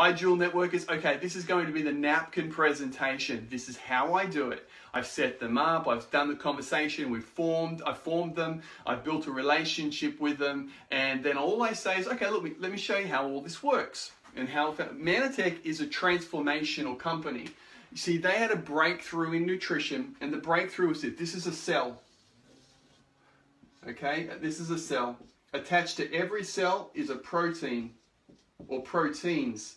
Hi, dual networkers. Okay, this is going to be the napkin presentation. This is how I do it. I've set them up, I've done the conversation, I've formed them, I've built a relationship with them, and then all I say is, okay, look, let me show you how all this works. And how Manatech is a transformational company. You see, they had a breakthrough in nutrition, and the breakthrough was that this is a cell. Okay, this is a cell. Attached to every cell is a protein, or proteins.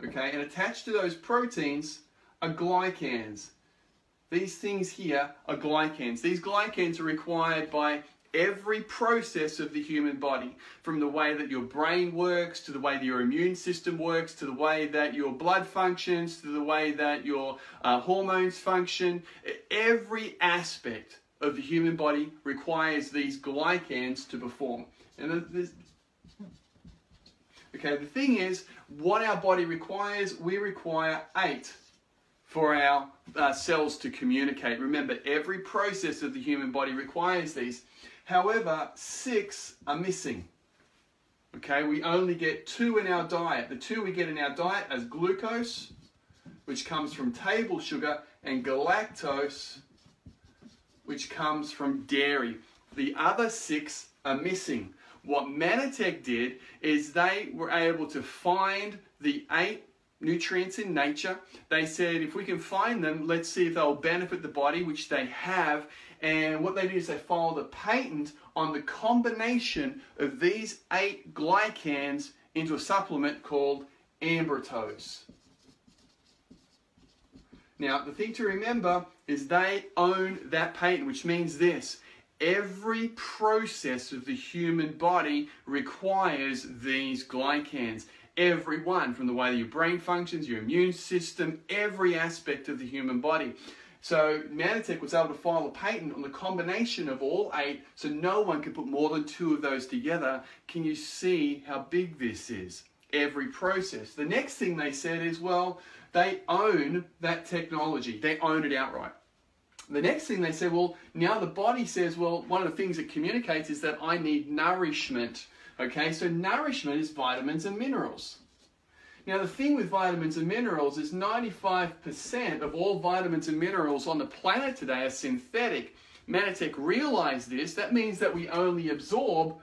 Okay, and attached to those proteins are glycans. These things here are glycans. These glycans are required by every process of the human body, from the way that your brain works, to the way that your immune system works, to the way that your blood functions, to the way that your hormones function. Every aspect of the human body requires these glycans to perform. And okay, the thing is, what our body requires, we require 8 for our cells to communicate. Remember, every process of the human body requires these. However, 6 are missing. Okay, we only get 2 in our diet. The 2 we get in our diet is glucose, which comes from table sugar, and galactose, which comes from dairy. The other 6 are missing. What Manatech did is they were able to find the 8 nutrients in nature. They said, if we can find them, let's see if they'll benefit the body, which they have. And what they did is they filed a patent on the combination of these 8 glycans into a supplement called ambrotose. Now, the thing to remember is they own that patent, which means this: every process of the human body requires these glycans. Every one, from the way that your brain functions, your immune system, every aspect of the human body. So Manatech was able to file a patent on the combination of all 8, so no one could put more than 2 of those together. Can you see how big this is? Every process. The next thing they said is, well, they own that technology. They own it outright. The next thing they said, well, now the body says, well, one of the things it communicates is that I need nourishment. Okay, so nourishment is vitamins and minerals. Now the thing with vitamins and minerals is 95% of all vitamins and minerals on the planet today are synthetic. Manatech realized this. That means that we only absorb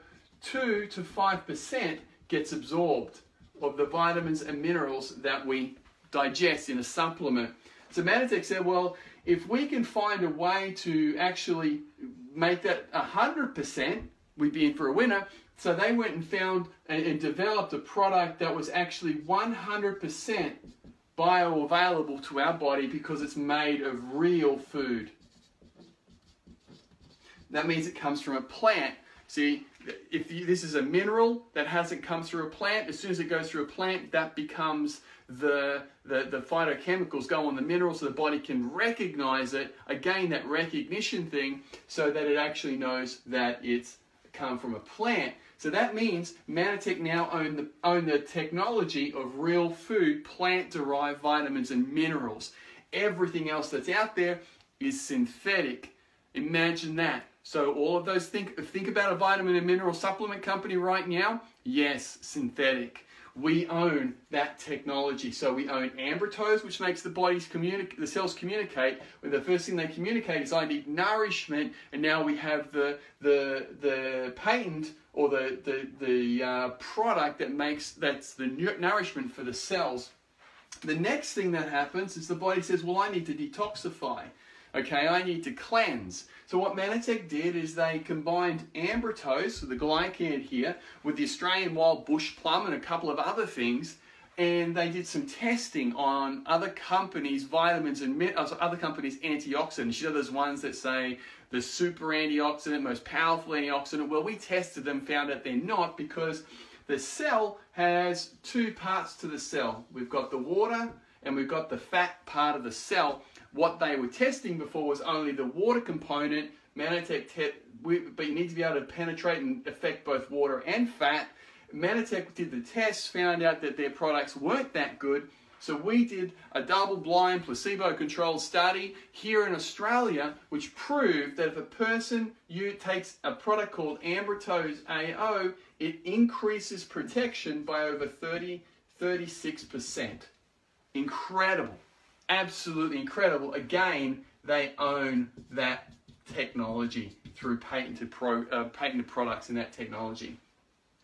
2 to 5% gets absorbed of the vitamins and minerals that we digest in a supplement. So Manatech said, well, if we can find a way to actually make that 100%, we'd be in for a winner. So they went and found and developed a product that was actually 100% bioavailable to our body because it's made of real food. That means it comes from a plant. See, this is a mineral that hasn't come through a plant. As soon as it goes through a plant, that becomes the phytochemicals go on the mineral, so the body can recognize it. Again, that recognition thing, so that it actually knows that it's come from a plant. So that means Manatech now own the technology of real food, plant-derived vitamins and minerals. Everything else that's out there is synthetic. Imagine that. So all of those, think about a vitamin and mineral supplement company right now. Yes, synthetic. We own that technology. So we own ambrotose, which makes the cells communicate. When the first thing they communicate is, I need nourishment, and now we have the patent or the product that's the nourishment for the cells. The next thing that happens is the body says, well, I need to detoxify. Okay, I need to cleanse. So what Manatech did is they combined ambrotose, the glycan here, with the Australian wild bush plum and a couple of other things, and they did some testing on other companies' vitamins and other companies' antioxidants. You know, those ones that say the super antioxidant, most powerful antioxidant. Well, we tested them, found out they're not, because the cell has 2 parts to the cell. We've got the water and we've got the fat part of the cell. What they were testing before was only the water component. Manatech, but you need to be able to penetrate and affect both water and fat. Manatech did the tests, found out that their products weren't that good. So we did a double-blind, placebo-controlled study here in Australia, which proved that if a person takes a product called ambrotose AO, it increases protection by over 30 36%. Incredible. Absolutely incredible. Again, they own that technology through patented products in that technology.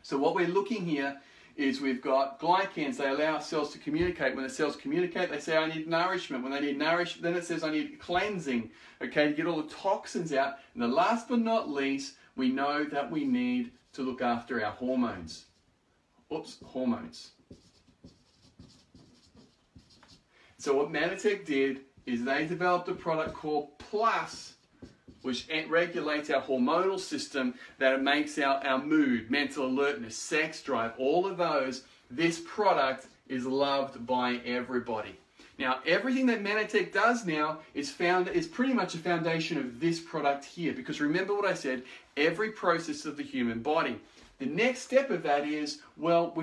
So what we're looking here is we've got glycans. They allow our cells to communicate. When the cells communicate, they say, I need nourishment. When they need nourishment, then it says, I need cleansing, okay, to get all the toxins out. And the last but not least, we know that we need to look after our hormones. Hormones. So what Manatech did is they developed a product called Plus, which regulates our hormonal system, that it makes our mood, mental alertness, sex drive, all of those. This product is loved by everybody. Now, everything that Manatech does now is pretty much a foundation of this product here, because remember what I said, every process of the human body. The next step of that is, well,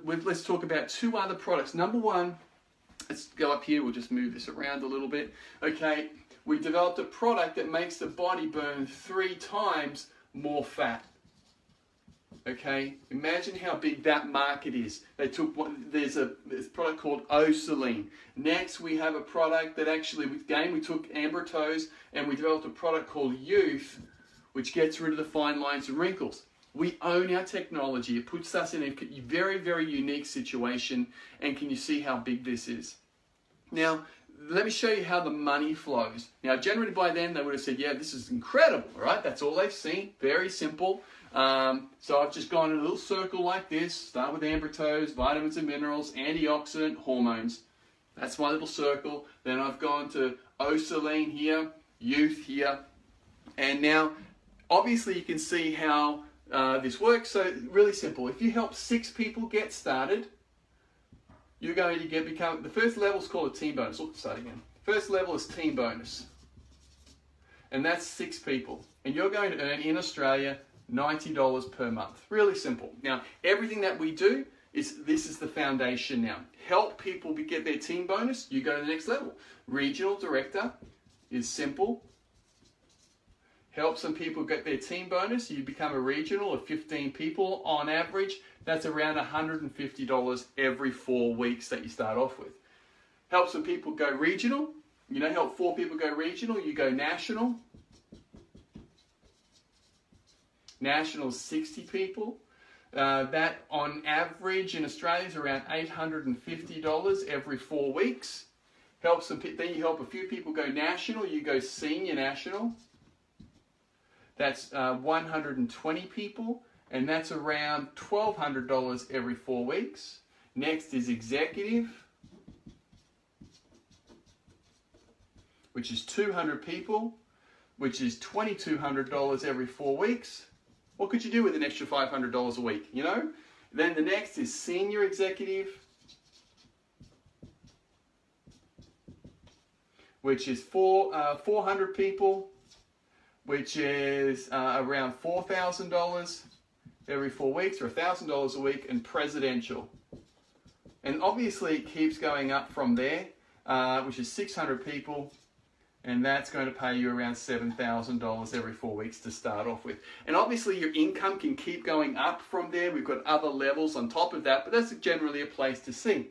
let's talk about two other products. Number one, let's go up here, we'll just move this around a little bit. Okay, we developed a product that makes the body burn 3 times more fat. Okay, imagine how big that market is. There's a product called Osaline. Next, we have a product that actually, we took ambrotose and we developed a product called Youth, which gets rid of the fine lines and wrinkles. We own our technology. It puts us in a very, very unique situation. And can you see how big this is? Now, let me show you how the money flows. Now, generally by then, they would have said, yeah, this is incredible, right? That's all they've seen. Very simple. So I've just gone in a little circle like this. Start with ambrotose, vitamins and minerals, antioxidant, hormones. That's my little circle. Then I've gone to Osaline here, Youth here. And now, obviously, you can see how this works. So really simple. If you help 6 people get started, you're going to become, the first level is called a team bonus. Let's start again. First level is team bonus. And that's 6 people. And you're going to earn in Australia $90 per month. Really simple. Now, everything that we do this is the foundation now. Help people get their team bonus, you go to the next level. Regional director is simple. Help some people get their team bonus, you become a regional of 15 people on average. That's around $150 every 4 weeks that you start off with. Help some people go regional. Help 4 people go regional, you go national. National is 60 people. That on average in Australia is around $850 every 4 weeks. Then you help a few people go national, you go senior national. That's 120 people, and that's around $1,200 every 4 weeks. Next is executive, which is 200 people, which is $2,200 every 4 weeks. What could you do with an extra $500 a week, Then the next is senior executive, which is 400 people, which is around $4,000 every 4 weeks, or $1,000 a week, and presidential. And obviously it keeps going up from there, which is 600 people, and that's going to pay you around $7,000 every 4 weeks to start off with. And obviously your income can keep going up from there. We've got other levels on top of that, but that's generally a place to see.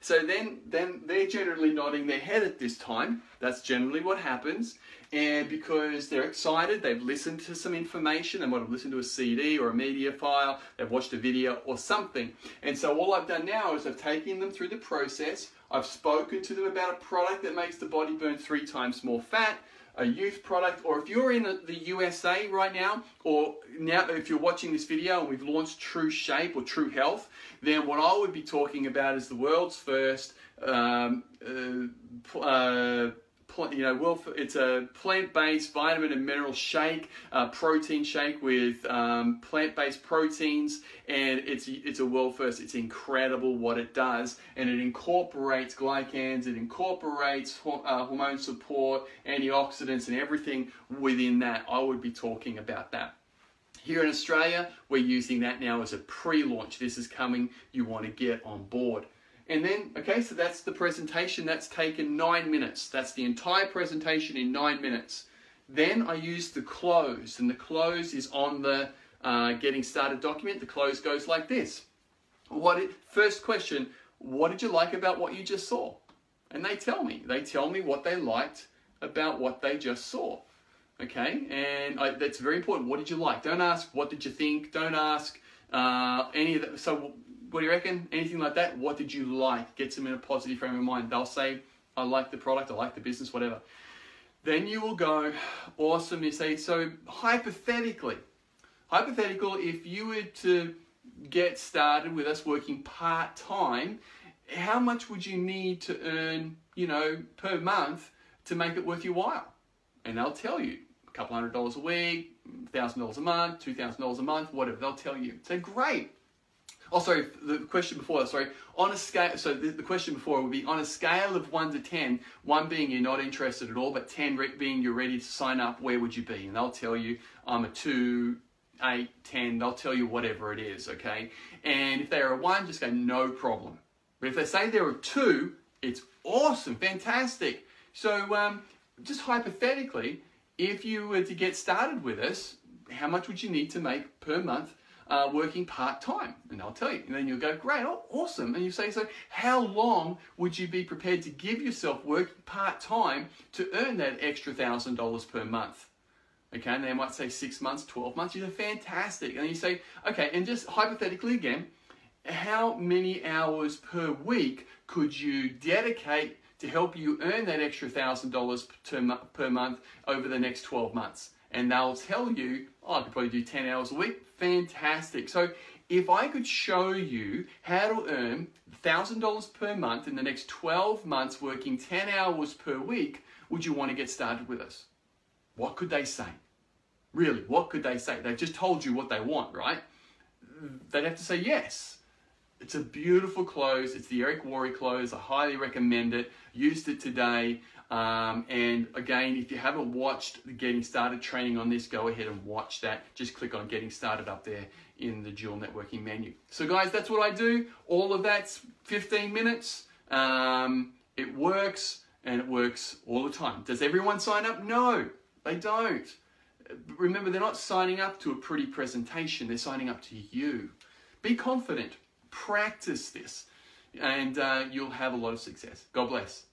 So then they're generally nodding their head at this time. That's generally what happens. And because they're excited, they've listened to some information, they might have listened to a CD or a media file, they've watched a video or something. And so all I've done now is I've taken them through the process. I've spoken to them about a product that makes the body burn 3 times more fat, a youth product, or if you're in the USA right now, or now if you're watching this video and we've launched True Shape or True Health, then what I would be talking about is the world's first it's a plant-based vitamin and mineral shake, protein shake with plant-based proteins, and it's a world first. It's incredible what it does, and it incorporates glycans, it incorporates hormone support, antioxidants, and everything within that. I would be talking about that. Here in Australia, we're using that now as a pre-launch. This is coming. You want to get on board. And then, okay, so that's the presentation. That's taken 9 minutes. That's the entire presentation in 9 minutes. Then I use the close, and the close is on the getting started document. The close goes like this. First question, what did you like about what you just saw? And they tell me. They tell me what they liked about what they just saw. Okay, and that's very important. What did you like? Don't ask, what did you think? Don't ask any of that. So what do you reckon? Anything like that? What did you like? Gets them in a positive frame of mind. They'll say, I like the product, I like the business, whatever. Then you will go, awesome. You say, so hypothetical, if you were to get started with us working part-time, how much would you need to earn, per month to make it worth your while? And they'll tell you, a couple $100 a week, $1,000 a month, $2,000 a month, whatever, they'll tell you. So great. Oh, sorry, the question before, on a scale, so the question before would be, on a scale of 1 to 10, 1 being you're not interested at all, but 10 being you're ready to sign up, where would you be? And they'll tell you, I'm a 2, 8, 10, they'll tell you whatever it is, okay? And if they're a 1, just go, no problem. But if they say they're a 2, it's awesome, fantastic. So just hypothetically, if you were to get started with us, how much would you need to make per month working part-time? And they'll tell you. And then you'll go, great, oh, awesome. And you say, so how long would you be prepared to give yourself working part-time to earn that extra $1,000 per month? Okay, and they might say 6 months, 12 months. You say, fantastic. And you say, okay, and just hypothetically again, how many hours per week could you dedicate to help you earn that extra $1,000 per month over the next 12 months? And they'll tell you, oh, I could probably do 10 hours a week. Fantastic. So if I could show you how to earn $1,000 per month in the next 12 months working 10 hours per week, would you want to get started with us? What could they say? Really, what could they say? They've just told you what they want, right? They'd have to say yes. It's a beautiful close. It's the Eric Worre close. I highly recommend it. Used it today. And again, if you haven't watched the Getting Started training on this, go ahead and watch that. Just click on Getting Started up there in the dual networking menu. So guys, that's what I do. All of that's 15 minutes. It works, and it works all the time. Does everyone sign up? No, they don't. Remember, they're not signing up to a pretty presentation. They're signing up to you. Be confident. Practice this, and you'll have a lot of success. God bless.